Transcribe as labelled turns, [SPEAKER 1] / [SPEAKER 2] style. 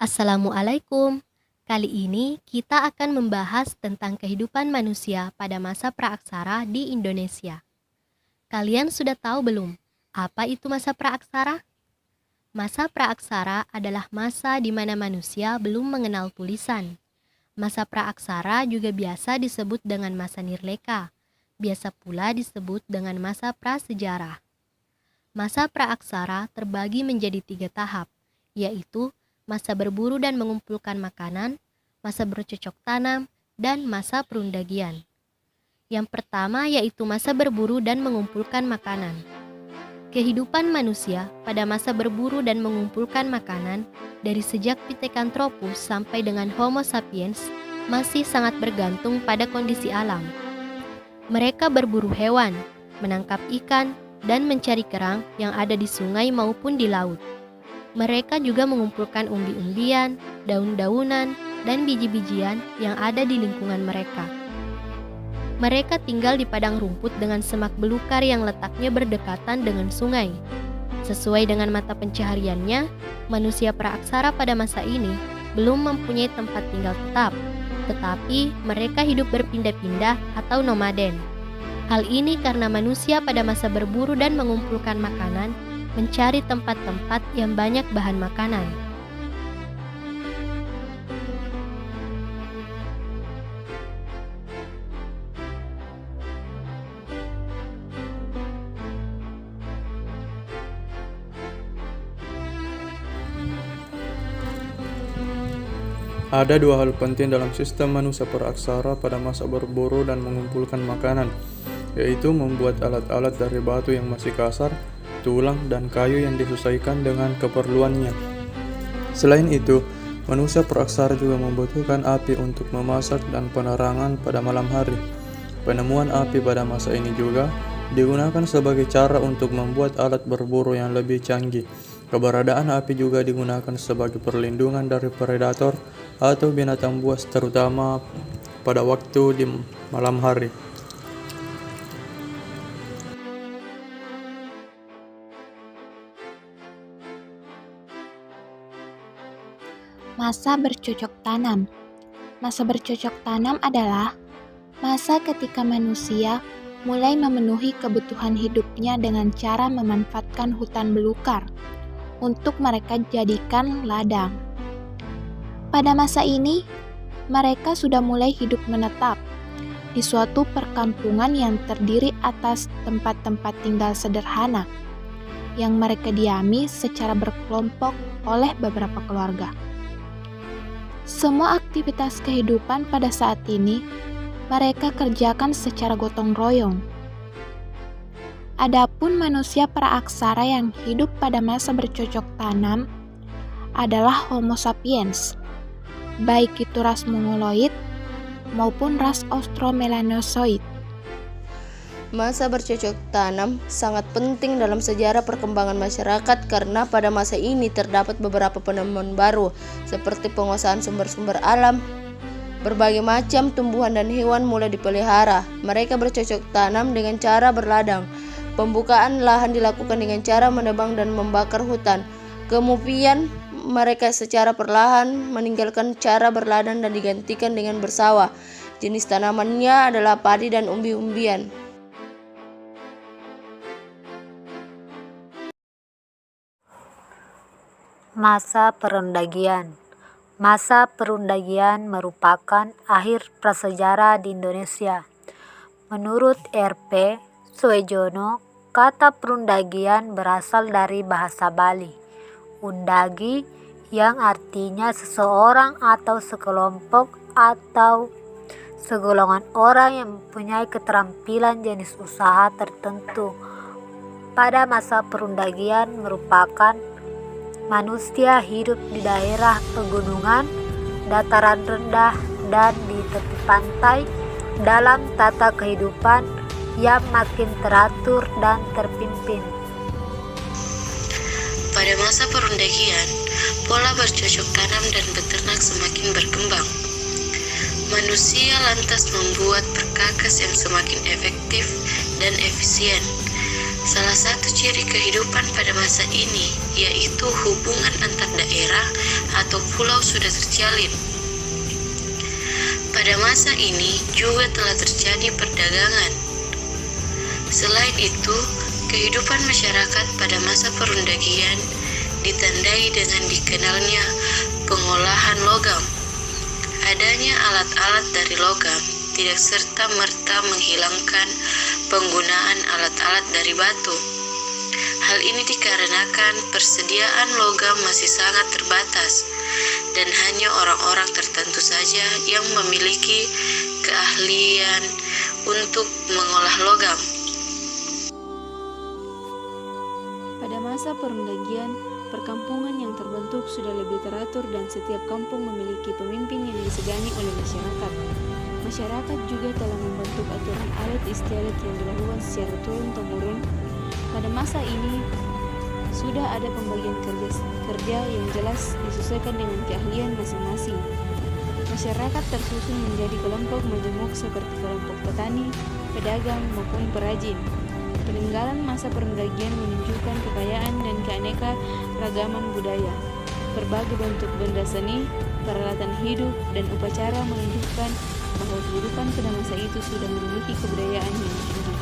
[SPEAKER 1] Assalamualaikum. Kali ini kita akan membahas tentang kehidupan manusia pada masa praaksara di Indonesia. Kalian sudah tahu belum apa itu masa praaksara? Masa praaksara adalah masa di mana manusia belum mengenal tulisan. Masa praaksara juga biasa disebut dengan masa nirleka. Biasa pula disebut dengan masa prasejarah. Masa praaksara terbagi menjadi 3 tahap, yaitu masa berburu dan mengumpulkan makanan, masa bercocok tanam, dan masa perundagian. Yang pertama yaitu masa berburu dan mengumpulkan makanan. Kehidupan manusia pada masa berburu dan mengumpulkan makanan dari sejak Pithecanthropus sampai dengan Homo sapiens masih sangat bergantung pada kondisi alam. Mereka berburu hewan, menangkap ikan, dan mencari kerang yang ada di sungai maupun di laut. Mereka juga mengumpulkan umbi-umbian, daun-daunan, dan biji-bijian yang ada di lingkungan mereka. Mereka tinggal di padang rumput dengan semak belukar yang letaknya berdekatan dengan sungai. Sesuai dengan mata pencahariannya, manusia praaksara pada masa ini belum mempunyai tempat tinggal tetap, tetapi mereka hidup berpindah-pindah atau nomaden. Hal ini karena manusia pada masa berburu dan mengumpulkan makanan mencari tempat-tempat yang banyak bahan makanan.
[SPEAKER 2] Ada 2 hal penting dalam sistem manusia praaksara pada masa berburu dan mengumpulkan makanan, yaitu membuat alat-alat dari batu yang masih kasar, tulang, dan kayu yang disesuaikan dengan keperluannya. Selain itu, manusia praaksara juga membutuhkan api untuk memasak dan penerangan pada malam hari. Penemuan api pada masa ini juga digunakan sebagai cara untuk membuat alat berburu yang lebih canggih. Keberadaan api juga digunakan sebagai perlindungan dari predator atau binatang buas, terutama pada waktu di malam hari.
[SPEAKER 3] Masa bercocok tanam. Masa bercocok tanam adalah masa ketika manusia mulai memenuhi kebutuhan hidupnya dengan cara memanfaatkan hutan belukar untuk mereka jadikan ladang. Pada masa ini, mereka sudah mulai hidup menetap di suatu perkampungan yang terdiri atas tempat-tempat tinggal sederhana yang mereka diami secara berkelompok oleh beberapa keluarga. Semua aktivitas kehidupan pada saat ini mereka kerjakan secara gotong royong. Adapun manusia praaksara yang hidup pada masa bercocok tanam adalah Homo sapiens, baik itu ras Mongoloid maupun ras Australopithecus.
[SPEAKER 4] Masa bercocok tanam sangat penting dalam sejarah perkembangan masyarakat karena pada masa ini terdapat beberapa penemuan baru seperti penguasaan sumber-sumber alam. Berbagai macam tumbuhan dan hewan mulai dipelihara. Mereka bercocok tanam dengan cara berladang. Pembukaan lahan dilakukan dengan cara menebang dan membakar hutan. Kemudian mereka secara perlahan meninggalkan cara berladang dan digantikan dengan bersawah. Jenis tanamannya adalah padi dan umbi-umbian.
[SPEAKER 5] Masa perundagian. Masa perundagian merupakan akhir prasejarah di Indonesia. Menurut R.P. Suejono, kata perundagian berasal dari bahasa Bali, undagi, yang artinya seseorang atau sekelompok atau segolongan orang yang mempunyai keterampilan jenis usaha tertentu. Pada masa perundagian merupakan manusia hidup di daerah pegunungan, dataran rendah, dan di tepi pantai dalam tata kehidupan yang makin teratur dan terpimpin.
[SPEAKER 6] Pada masa perundagian, pola bercocok tanam dan beternak semakin berkembang. Manusia lantas membuat perkakas yang semakin efektif dan efisien. Salah satu ciri kehidupan pada masa ini yaitu hubungan antar daerah atau pulau sudah terjalin. Pada masa ini juga telah terjadi perdagangan. Selain itu, kehidupan masyarakat pada masa perundagian ditandai dengan dikenalnya pengolahan logam. Adanya alat-alat dari logam tidak serta-merta menghilangkan penggunaan alat-alat dari batu. Hal ini dikarenakan persediaan logam masih sangat terbatas dan hanya orang-orang tertentu saja yang memiliki keahlian untuk mengolah logam.
[SPEAKER 7] Pada masa perundagian, perkampungan yang terbentuk sudah lebih teratur dan setiap kampung memiliki pemimpin yang disegani oleh masyarakat. Masyarakat juga telah membentuk aturan adat istiadat yang dilakukan secara turun-temurun. Pada masa ini, sudah ada pembagian kerja yang jelas disesuaikan dengan keahlian masing-masing. Masyarakat tersusun menjadi kelompok majemuk seperti kelompok petani, pedagang, maupun perajin. Peninggalan masa perundagian menunjukkan kekayaan dan keanekaragaman budaya. Berbagai bentuk benda seni, peralatan hidup, dan upacara menunjukkan bahwa kehidupan pada masa itu sudah memiliki kebudayaan yang tinggi.